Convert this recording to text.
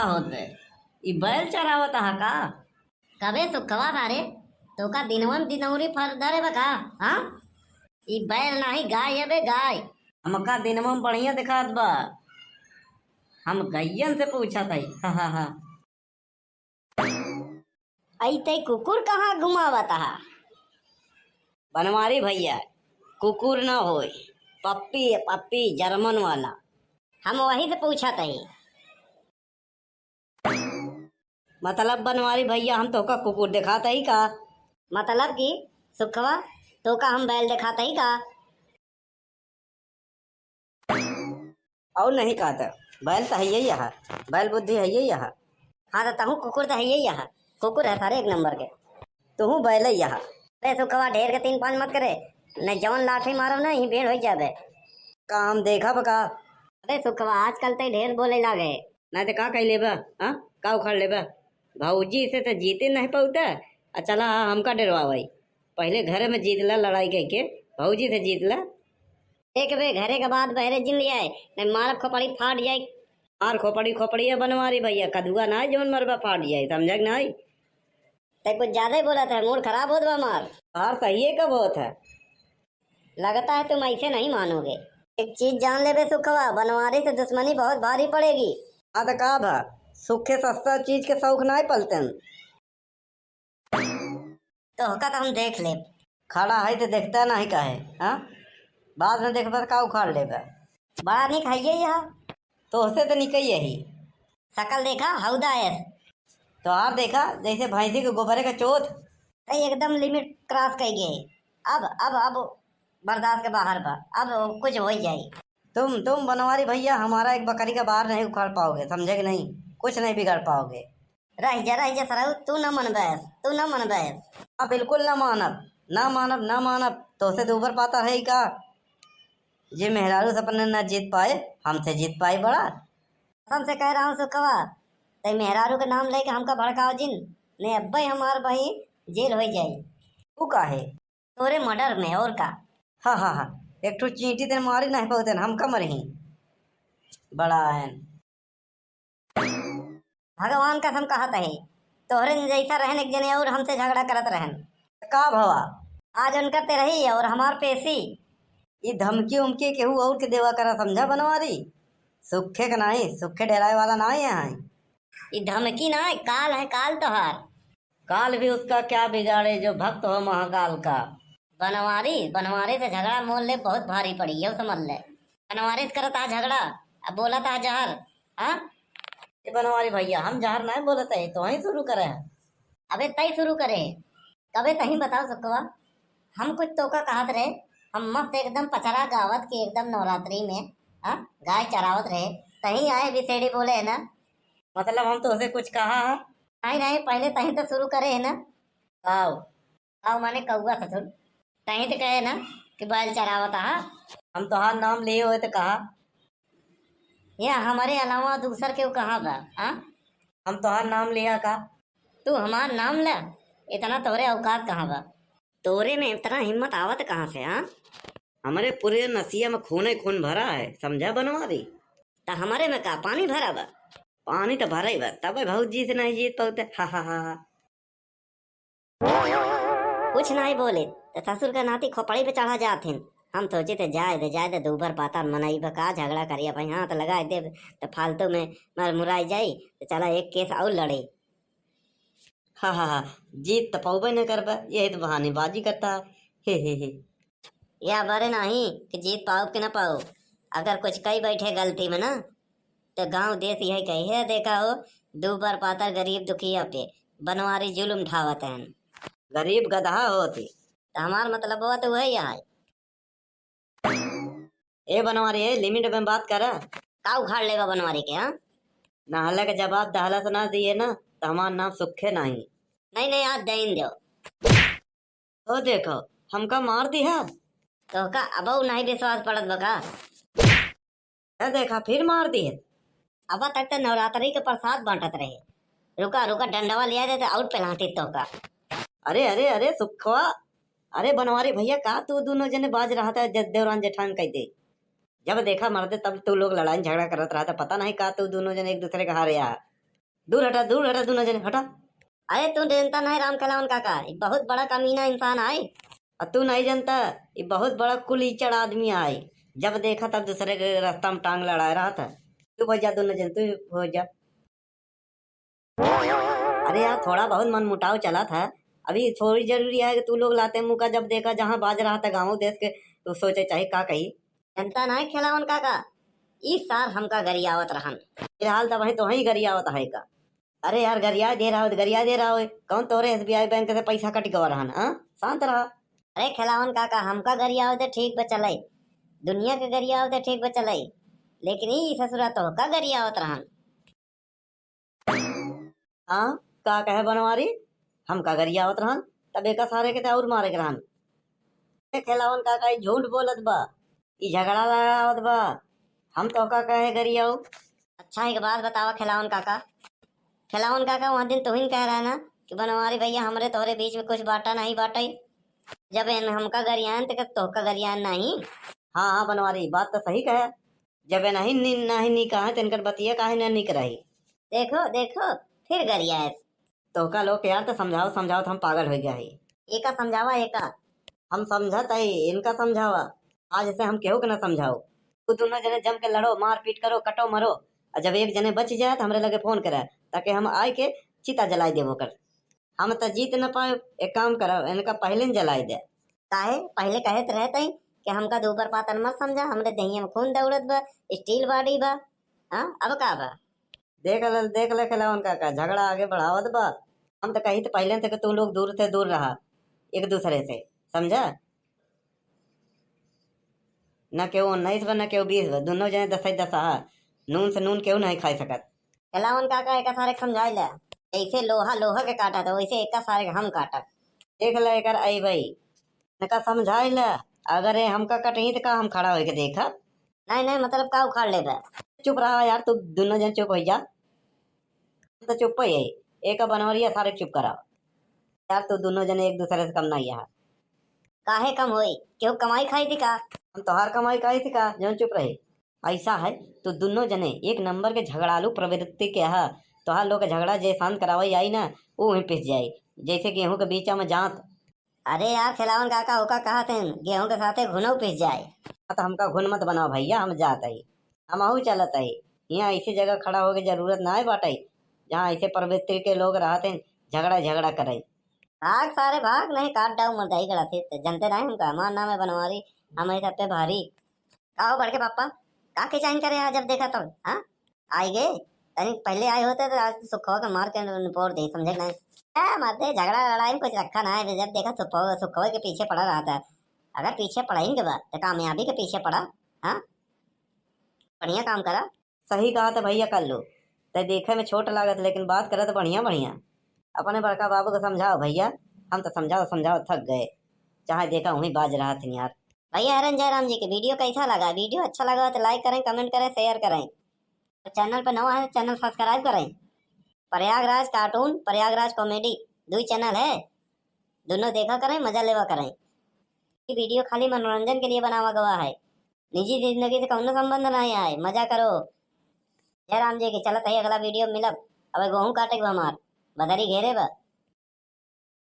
होते ई बैल चरावत हा का? कबे सुखवा तारे तो का दिनवन दिनौरी फर धरे बका। हाँ, ई बैल नाही गाय है बे गाय। हमका दिनमा में बढ़िया दिखात बा। हम गैयन से पूछा था। हा हा हा। ऐते कुकुर कहाँ घुमावत हा? बनवारी भैया कुकुर ना होय, पप्पी है पप्पी, जर्मन वाला। हम वही से पूछा तही। मतलब बनवारी भैया हम तो का कुकुर दिखाता ही का? मतलब कि सुखवा तो का हम बैल दिखाता ही का? और नहीं कहता बैल तो है ही यहाँ, बैल बुद्धि है ही यहाँ। हाँ तो तहू कुकुर तो है ही यहाँ, कुकुर है सारे एक नंबर के। तू बैल है यहाँ। अरे सुखवा ढेर के 3-5 मत करे, न जवन लाठी मारो ना ही भीड़ हो जाबे। काम देखा बका? अरे सुखवा आजकल तो ढेर बोले लागे। नहीं तो का कह लेबा? हाँ का उखाड़ लेबा? भाऊजी से तो जीते नहीं पाता। चला हमका डरवा भाई, पहले घर में जीतला लड़ाई कह के, भाऊजी से जीतला। एक बे घरे के बाद बहरे जिन लिया है, न मार खोपड़ी फाट जाए। मार खोपड़ी खोपड़ी है बनवारी भैया, कदुआ ना है जोन मरबा फाट जाए, समझ ना आई? ते कुछ ज्यादा ही बोला था, मूड खराब हो दवा मार। हार सही है कब होता है? लगता है तुम ऐसे नहीं मानोगे। एक चीज जान ले बे सुखवा, बनवारी से दुश्मनी बहुत भारी पड़ेगी। हाँ तो का भा, सुखे सस्ता चीज के शौक ना पलते। तो होका तो हम देख ले। खड़ा है तो देखता नहीं का है? हाँ, बाद में देख का उखाड़ लेबा। बड़ा नहीं खाइए यह तो उससे तो निकल यही। शकल देखा हौदा है तो आप देखा जैसे भैंसी के गोबरे का चोट। एकदम लिमिट क्रॉस कर गए। अब बर्दाश्त के बाहर बा, अब कुछ हो ही जाए। तुम बनवारी भैया हमारा एक बकरी का बार नहीं उखाड़ पाओगे, समझे कि नहीं? कुछ नहीं बिगाड़ पाओगे। रह जा सराऊ, तू न मन बैस, तू न मन बैस। हाँ बिल्कुल ना मानब, ना मानब, ना मानब। तो उसे तो ऊपर पाता है ही का? जे मेहरारू से अपने न जीत पाए, हमसे जीत पाई बड़ा। हमसे कह रहा हूँ सुखवा, ते मेहरारू के नाम लेके हमका भड़काओ जिन ने अब्बे हमार बही जेल हो जाए। तू का है? तोरे मर्डर में और का। हाँ हाँ हाँ, एक ठो चींटी तेन मारी नहीं पाते हम कम रही बड़ा है। भगवान कसम कहत है, तोहरे जैसा रहन एक जने और हमसे झगड़ा करत रहन। का भवा? आज उनका ते रही और हमार पेशी। ये धमकी उमकी केहू और के देवा करा, समझा बनवारी? सुखे का नहीं, सुखे डराए वाला नहीं है यहाँ। ये धमकी ना है, काल है काल तोहार। काल भी उसका क्या बिगाड़े जो भक्त हो महाकाल का। बनवारी से झगड़ा मोल ले बहुत भारी पड़ी, ये समझ ले। बनवारी से करता झगड़ा, अब बोला था जहर। हाँ ये बनवारी भैया हम जहर नहीं बोलते है, तो वहीं शुरू करे। अबे तय शुरू करे, कबे तही बताओ सुखवा। हम कुछ तो का कहत रहे, हम मस्त एकदम पचरा गावत के एकदम नवरात्रि में हाँ गाय चरावत रहे, तही आए बिसेड़ी बोले है ना। मतलब हम तो उसे कुछ कहा है? नहीं पहले तही तो शुरू करे है ना। आओ आओ माने कौआ ससुर, तही तो कहे ना कि बैल चरावत। हाँ हम तो हाथ नाम लिए हुए तो कहा। ये हमारे अलावा दूसर के कहाँ बा? हाँ हम तो हाथ नाम लिया का। तू हमार नाम ले, इतना तोरे औकात कहाँ बा? तोरे में इतना हिम्मत आवत कहाँ से? हाँ हमारे पूरे नसिया में खून ही खून भरा है, समझा बनवारी? तो हमारे में का पानी भरा बा? पानी तो भरा ही बा, तब भाऊजी से नहीं जीत पाते। हा हा हा। कुछ नहीं बोले तो ससुर का नाती खोपड़ी पे चढ़ा जाते। हम सोचे थे जाए दे दूबर पाता मनाई का झगड़ा करिए भाई। हाँ तो लगा दे तो फालतू में मर मुराई जाई, तो चला एक केस और लड़े। हाँ हाँ हाँ, जीत तो पाओ न कर बा, यही तो बहानेबाजी करता है। हे। या बरे नहीं कि जीत पाओ कि ना पाओ, अगर कुछ कई बैठे गलती में ना तो गांव देश यही कही है, देखा हो दूबर पातर गरीब दुखिया पे बनवारी जुलुम ढावत है। गरीब गधा होती तो हमार मतलब हुआ तो वही है। ए बनवारी है, लिमिट में बात करा। का उखाड़ लेगा बनवारी के? हाँ नाहला का जवाब दहला से ना दिए ना तो हमारा नाम सुखे नहीं। नहीं आज देन दो तो देखो हमका मार दिया तो का अब नहीं विश्वास पड़त बका। देखा फिर मार दिए। अब तक तो नवरात्रि के प्रसाद बांटत रहे, रुका डंडवा लिया जाते आउट पेलाटी तो का। अरे सुखवा, अरे बनवारी भैया का तू दोनों जने बाज रहा था देवरान जेठान कह दे। जब देखा मरते तब तू लोग लड़ाई झगड़ा करत रहा था, पता नहीं का तू दोनों जने एक दूसरे का हारे। दूर हटा दोनों जने हटा। अरे तू जानता नहीं राम खिलावन काका, ये बहुत बड़ा कमीना इंसान है। और तू नहीं जानता, ये बहुत बड़ा कुलीचड़ आदमी आए। जब देखा तब दूसरे के रास्ता में टांग लड़ा रहा था। तू हो जा दोनों जन, तू हो जा। अरे यार थोड़ा बहुत मन मुटाव चला था, अभी थोड़ी जरूरी है कि तू लोग लाते मुका जब देखा जहाँ बाज रहा था गाँव देश के, तो सोचे चाहे का कही। जनता नहीं खिलावन काका, इस साल हमका गरियावत रहन। फिलहाल तो वही तो वही गरियावत है का। अरे यार गरिया दे रहा हो तो गरिया दे रहा हो, कौन तोरे एसबीआई बैंक से पैसा कट गवा रहा ना, शांत रहा। अरे खिलावन काका हमका गरियावत ठीक बचलई, दुनिया के गरियावत ठीक बचलई, लेकिन ई ससुरा तो का गरियावत रहन। हाँ का कहे बनवारी, हम का गरियावत रहन, तब एक सारे के और मारे के रहन। खिलावन का कही झूठ बोलत बा, ई झगड़ा लगावत बा, हम तो का कहे गरियाओ। अच्छा एक बात बतावा खिलावन काका, खिलावन काका वहाँ दिन तुहिन कह रहा ना कि बनवारी भैया हमरे तोहरे बीच में कुछ बाटा नहीं बाटई, जब इन हमका गरियान तो तोहका गरियान नहीं। हाँ हाँ बनवारी बात तो सही कहे, जब नहीं कहा तो इनकर बतिया काहे ना निक रही। देखो देखो फिर गरिया तो का लोग यार तो समझाओ समझाओ तो हम पागल हो गया है। एका समझावा एका। हम समझत है इनका समझावा, आज से हम केहू के ना समझाओ। तू दोनों जने जम के लड़ो, मार पीट करो, कटो मरो, और जब एक जने बच जाए तो हमरे लगे फोन करे, ताकि हम आए के चिता जलाई देवो कर। हम तो जीत न पाए, एक काम करो इनका पहले न जलाई दे। काहे पहले कहत रहते कि हमका दोबर पातन मत समझा, हमरे दहिया में खून दौड़त बा, स्टील बॉडी बा। हाँ अब का बा, देख ले खिलावन का झगड़ा आगे बढ़ावत बा। हम तो कही तो पहले थे कि तू लोग दूर से दूर रहा एक दूसरे से, समझा न केहू 19 बा न केहू 20 बा, दोनों जने 10 हा, नून से नून केहू नहीं खाई सकत। खिलावन काका एका सारे समझाई ले, ऐसे लोहा लोहा के काटा था वैसे एका सारे हम काटा। देख ले कर आई भाई नका समझाई ले, अगर ये हमका कटही तो का हम खड़ा होके देखा। नहीं नहीं मतलब का उखाड़ ले बा। चुप रहा यार, तू दोनों जन चुप हो जा। हम तो चुप ही है, एक बनवरिया सारे चुप कराओ यार, तू दोनों जने एक दूसरे से कम नहीं है। काहे कम होई, क्यों कमाई खाई थी का। हम तोहार कमाई काहे थी का जो चुप रहे। ऐसा है तो दोनों जने एक नंबर के झगड़ालू प्रवृत्ति के है, तोहार लोग के झगड़ा जे शांत करावाई आई ना वो वहीं पिस जाये, जैसे गेहूं के बीचा में जात। अरे यार खिलावन काका होका कहा थे गेहूं के साथे घुनो पिस जाए। तो हमका घुन मत बनाओ भैया, हम जात है, हम आहू चलत है। यहाँ ऐसी जगह खड़ा होके जरूरत ना है बाटे, जहाँ ऐसे प्रवृत्ति के लोग रहते झगड़ा झगड़ा करे। भाग सारे भाग, नहीं काट डाऊ मर्दाई गड़ा थे जनते नहीं हमका, हमार नाम है बनवारी, हम सब पे भारी। आओ बढ़ के पापा का के चाइन करे आज जब देखा तो। हाँ आई गए, तनी पहले आए होते तो आज सुखवा के मार के निपोड़ दे, समझे नहीं। मरते झगड़ा लड़ाई में कुछ रखा ना है, जब देखा सुखवा के पीछे पड़ा रहा था। अगर पीछे पड़ाएंगे बात तो कामयाबी के पीछे पड़ा। हाँ बढ़िया काम करा। सही कहा था भैया कर लो, तो देखे में छोट लागत लेकिन बात करे तो बढ़िया बढ़िया। अपने बड़का बाबू को समझाओ भैया, हम तो समझाओ समझाओ थक गए, चाहे देखा वहीं बाज रहा था यार। भैया हरन जयराम जी के वीडियो कैसा लगा, वीडियो अच्छा लगा तो लाइक करें, कमेंट करें, शेयर करें, चैनल पर नवा है चैनल सब्सक्राइब करें। Prayagraj cartoon, Prayagraj comedy 2 channel है, दोनों देखा करें, मजा लेवा करें। ये वीडियो खाली मनोरंजन के लिए बनावा गवा है, निजी जिंदगी से कौनो संबंध नहीं है, मजा करो। जयराम जी के चलत है अगला वीडियो मिलब, अब गेहूं काटे हमार बदरी घेरे बा।